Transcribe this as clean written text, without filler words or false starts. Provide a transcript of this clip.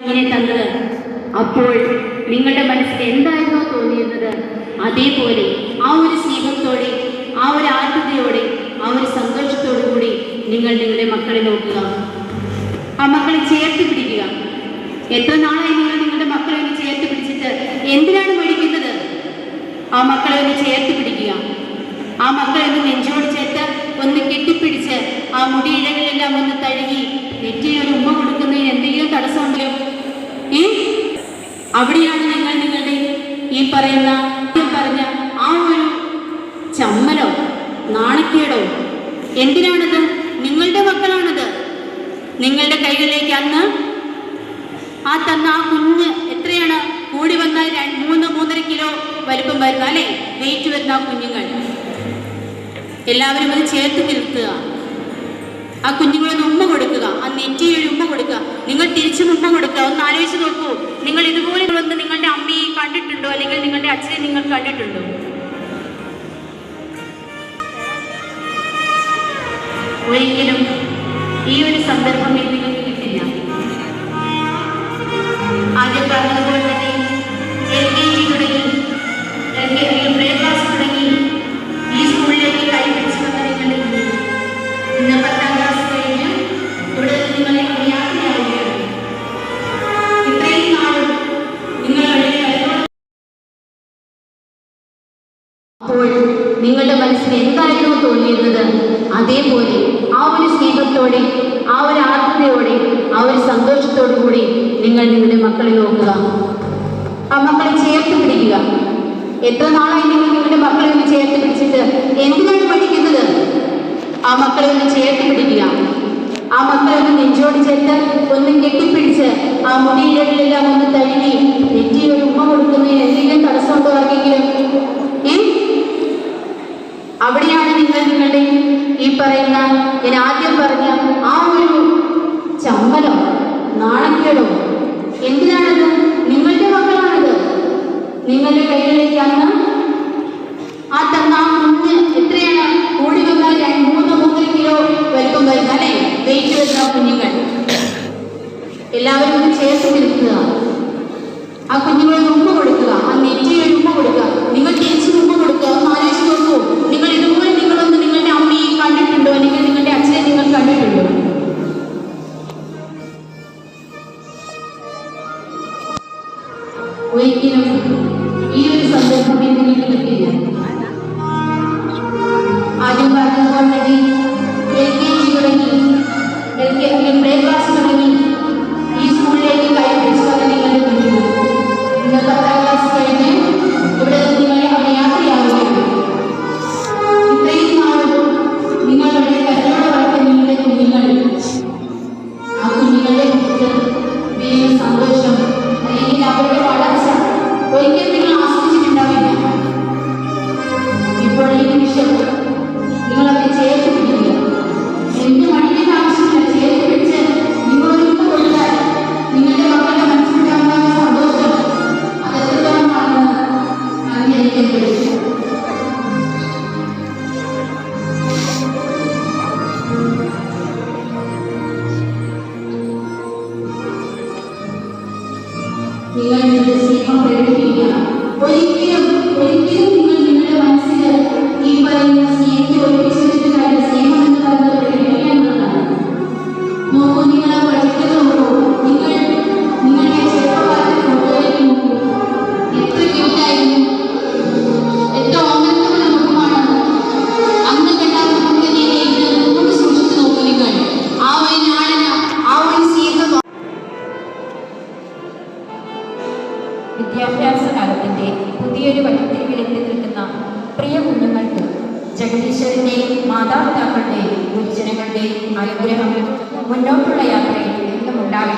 ഇങ്ങനെ തന്നത്. അപ്പോൾ നിങ്ങളുടെ മനസ്സിൽ എന്തായിരുന്നോ തോന്നിയിരുന്നത് അതേപോലെ ആ ഒരു സ്നേഹത്തോടെ, ആ ഒരു ആർദ്രതയോടെ, ആ ഒരു സന്തോഷത്തോടു കൂടി നിങ്ങൾ നിങ്ങളുടെ മക്കളെ നോക്കുക, ആ മക്കളെ ചേർത്ത് പിടിക്കുക. എത്ര നാളായി നിങ്ങൾ നിങ്ങളുടെ മക്കളെ ഒന്ന് ചേർത്ത് പിടിച്ചിട്ട് എന്തിനാണ് മടിക്കുന്നത്? ആ മക്കളെ ഒന്ന് ചേർത്ത് പിടിക്കുക. ആ മക്കളെ ഒന്ന് നെഞ്ചോട് ചേർത്ത് ഒന്ന് കെട്ടിപ്പിടിച്ച് ആ മുടിയിഴകളെല്ലാം ഒന്ന് തഴുകി നെറ്റിയിൽ ഒരു ഉമ്മ കൊടുക്കുന്നതിന് എന്തെങ്കിലും തടസ്സമുണ്ടല്ലോ? അവിടെയാണ് നിങ്ങൾ നിങ്ങളുടെ ഈ പറഞ്ഞ ആ ഒരു ചമ്മലോ നാണക്കേടോ എന്തിനാണത്? നിങ്ങളുടെ മക്കളാണത്. നിങ്ങളുടെ കൈകളിലേക്ക് അന്ന് ആ തന്ന ആ കുഞ്ഞ് എത്രയാണ് കൂടി വന്നാൽ 3-3.5 കിലോ വലിപ്പം വരുന്ന അല്ലേ വെയിറ്റ് വരുന്ന ആ കുഞ്ഞുങ്ങൾ എല്ലാവരും അത് ചേർത്ത് നിർത്തുക. ആ കുഞ്ഞുങ്ങളൊന്ന് ഉമ്മ കൊടുക്കുക, ആ നെറ്റിയിൽ ഉമ്മ കൊടുക്കുക. നിങ്ങൾ തിരിച്ചും ഉമ്മ കൊടുക്കുക. ഒന്ന് ആലോചിച്ച് നോക്കൂ, നിങ്ങൾ ഇതുപോലെ വന്ന് നിങ്ങളുടെ അമ്മയെ കണ്ടിട്ടുണ്ടോ, അല്ലെങ്കിൽ നിങ്ങളുടെ അച്ഛനെ നിങ്ങൾ കണ്ടിട്ടുണ്ടോ? ഒരിക്കലും ഈ ഒരു സന്ദർഭം നിങ്ങൾക്ക് കിട്ടില്ല. ആദ്യം പറഞ്ഞതുപോലെ തന്നെ LKG തുടങ്ങി, പ്ലേ ക്ലാസ് തുടങ്ങി ഈ സ്കൂളിലേക്ക് കൈപിടിച്ച് വന്ന നിങ്ങളുടെ കുഞ്ഞുങ്ങൾ ഇന്ന് 10ാം ക്ലാസ് കഴിഞ്ഞ് ഇവിടെ നിങ്ങളെ യാത്രയാവുകയാണ്. ഇത്രയും നാളും അപ്പോൾ നിങ്ങളുടെ മനസ്സിൽ എന്തായിരുന്നു തോന്നിയിരുന്നത് അതേപോലെ ആ ഒരു സ്നേഹത്തോടെ, ആ ഒരു ആർദ്രതയോടെ, ആ ഒരു സന്തോഷത്തോടു കൂടി നിങ്ങൾ നിങ്ങളുടെ മക്കളെ നോക്കുക, ആ മക്കളെ ചേർത്ത് പിടിക്കുക. എത്ര നാളായി നിങ്ങൾ നിങ്ങളുടെ മക്കളെ ഒന്ന് ചേർത്ത് പിടിച്ചിട്ട് എന്തിനാണ് പഠിക്കുന്നത്? ആ മക്കളെ ഒന്ന് ചേർത്ത് പിടിക്കുക. ആ മക്കളെ ഒന്ന് നെഞ്ചോട് ചേർത്ത് ഒന്ന് കെട്ടിപ്പിടിച്ച് ആ മുടിയിഴകളിലെല്ലാം ഒന്ന് തഴുകി നെറ്റിയിൽ ഒരു ഉമ്മ കൊടുക്കുന്നതിന് എന്തെങ്കിലും തടസ്സമുണ്ടോ ആർക്കെങ്കിലും? അവിടെയാണ് നിങ്ങൾ നിങ്ങളുടെ ഈ പറയുന്ന ഞാൻ ആദ്യം പറഞ്ഞ ആ ഒരു ചമ്മലോ നാണക്കേടോ എന്തിനാണത്? നിങ്ങളുടെ മക്കളാണത്. നിങ്ങളുടെ കൈകളിലേക്ക് അന്ന് ആ തന്ന ആ കുഞ്ഞ് എത്രയാണ് കൂടി വന്നാൽ 3-3.5 കിലോ വലിപ്പം വരുന്ന അല്ലേ വെയിറ്റ് വരുന്ന കുഞ്ഞുങ്ങൾ എല്ലാവരും ചേർത്ത് നിൽക്കുക. ആ കുഞ്ഞുങ്ങളെ ഉമ്മ കൊടുക്കുക, ആ നെറ്റിയിൽ ഉമ്മ കൊടുക്കുക. നിങ്ങൾ തിരിച്ചു ഉമ്മ കൊടുക്കുക. ഒന്ന് ആലോചിച്ച് നോക്കൂ, നിങ്ങൾ ഇതുപോലെ നിങ്ങളൊന്ന് നിങ്ങളുടെ അമ്മയെ കണ്ടിട്ടുണ്ടോ, അല്ലെങ്കിൽ നിങ്ങളുടെ അച്ഛനെ നിങ്ങൾ കണ്ടിട്ടുണ്ടോ? ഒരിക്കലും ഈ ഒരു സന്ദർഭം നിങ്ങൾക്ക് കിട്ടില്ല. ആദ്യം പറഞ്ഞതുപോലെ തന്നെ LKG തുടങ്ങി, പ്ലേ ക്ലാസ് തുടങ്ങി ഈ സ്കൂളിലേക്ക് കൈപിടിച്ച് വന്ന നിങ്ങളുടെ കുഞ്ഞുങ്ങൾ ഇന്ന് 10ാം ക്ലാസ് കഴിഞ്ഞ് ഇവിടെ നിങ്ങളെ അവിടെ യാത്രയാവുകയാണ്. ഇത്രയും നാളും നിങ്ങളുടെ കരോട് വളർത്ത നിങ്ങളുടെ കുഞ്ഞുങ്ങൾ, ആ കുഞ്ഞുങ്ങളുടെ വലിയ സന്തോഷം അല്ലെങ്കിൽ അവരുടെ വളർച്ച ഒരിക്കലും നിങ്ങൾ ആസ്വദിച്ചിട്ടുണ്ടാവില്ല. ഇപ്പോൾ ഈ നിമിഷം നിങ്ങളവരെ ചേർത്ത് പിടിക്കുക. എന്ത് മടിക്കേണ്ട ആവശ്യമില്ല, ചേർത്ത് പിടിച്ച് നിങ്ങളൊരു കൊടുത്താൽ നിങ്ങളുടെ മക്കളുടെ മനസ്സിലുണ്ടാകുന്ന സന്തോഷം അതെത്രത്തോളമാണെന്ന് അറിഞ്ഞിരിക്കാൻ കഴിയും. നിങ്ങൾ നിങ്ങളുടെ സ്നേഹം പ്രകടിപ്പിക്കുക. ഒരിക്കലും നിങ്ങൾ നിങ്ങളുടെ മനസ്സിൽ ഈ പറയുന്ന സ്നേഹത്തെ ഒളിപ്പിച്ചു വെച്ചിട്ട് കാര്യം. സ്നേഹം എന്ന് പറയുന്നത് പ്രകടിപ്പിക്കാനുള്ളതാണ്. നോക്കൂ, നിങ്ങൾ ആ പ്രൊജക്റ്റ് നോക്കൂ, നിങ്ങളുടെ ചെറുപ്പക്കാരുടെ ഫോട്ടോയിലേക്ക് നോക്കൂ. എത്ര ക്യൂട്ടായിരുന്നു, എത്ര ഓമനത്തോടെ നമുക്കുമാണ്. അന്ന് കണ്ടാൽ നമുക്ക് കൊണ്ട് സൂക്ഷിച്ചു നോക്കൂ. നിങ്ങൾ ആ ഒരു ലാളന, ആ ഒരു സ്നേഹം. വിദ്യാഭ്യാസ കാലത്തിൻ്റെ പുതിയൊരു വഴിത്തിരിവിലെത്തി നിൽക്കുന്ന പ്രിയ കുഞ്ഞുങ്ങൾക്ക് ജഗദീശ്വരൻ്റെയും മാതാപിതാക്കളുടെയും ഗുരുജനങ്ങളുടെയും അനുഗ്രഹം മുന്നോട്ടുള്ള യാത്രയിൽ എന്നും ഉണ്ടാകട്ടെ.